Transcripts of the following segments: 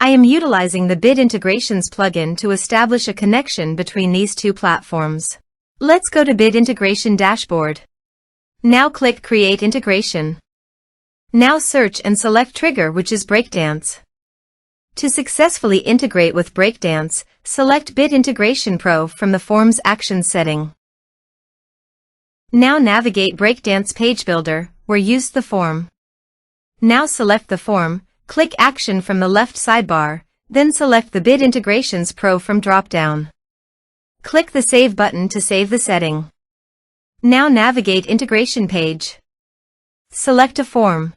I am utilizing the Bit Integrations plugin to establish a connection between these two platforms. Let's go to Bit Integration Dashboard. Now click Create Integration. Now search and select Trigger, which is Breakdance. To successfully integrate with Breakdance, select Bit Integration Pro from the Forms Actions setting. Now navigate Breakdance Page Builder, where use the form. Now select the form, click Action from the left sidebar, then select the Bit Integrations Pro from drop-down. Click the Save button to save the setting. Now navigate Integration Page. Select a form.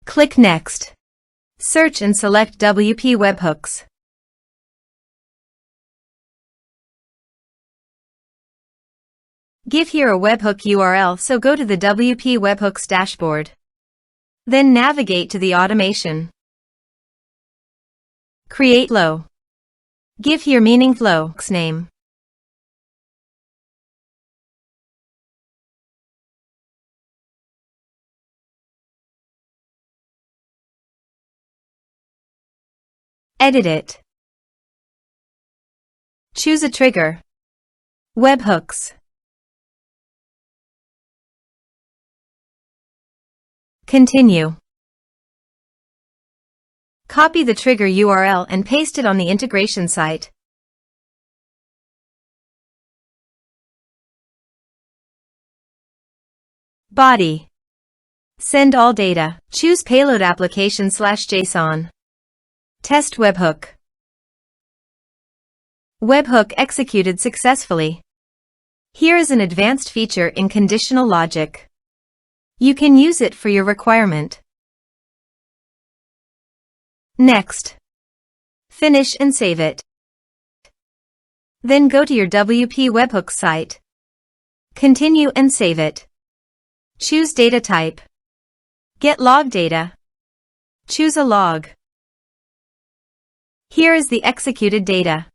Click Next. Search and select WP Webhooks. Give here a webhook URL, so go to the WP Webhooks dashboard. Then navigate to the automation. Create flow. Give here meaning flow's name. Edit it. Choose a trigger. Webhooks. Continue. Copy the trigger URL and paste it on the integration site. Body. Send all data. Choose payload application/JSON. Test webhook. Webhook executed successfully. Here is an advanced feature in conditional logic. You can use it for your requirement. Next. Finish and save it. Then go to your WP Webhooks site. Continue and save it. Choose data type. Get log data. Choose a log. Here is the executed data.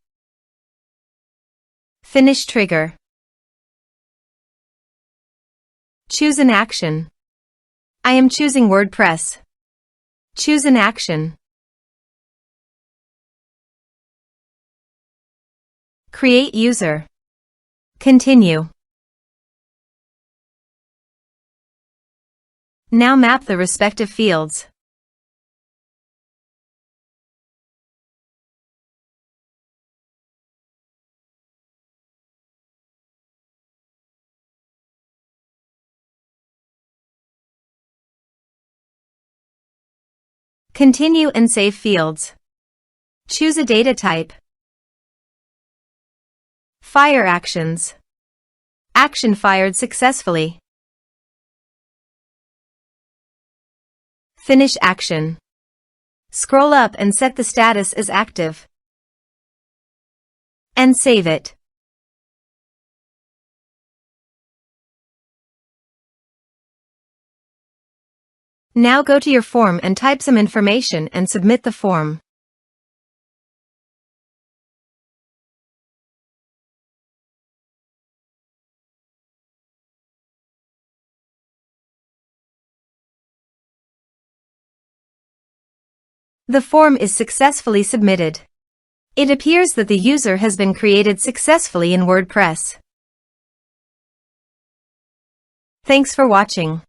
Finish trigger. Choose an action. I am choosing WordPress. Choose an action. Create user. Continue. Now map the respective fields. Continue and save fields. Choose a data type. Fire actions. Action fired successfully. Finish action. Scroll up and set the status as active. And save it. Now go to your form and type some information and submit the form. The form is successfully submitted. It appears that the user has been created successfully in WordPress. Thanks for watching.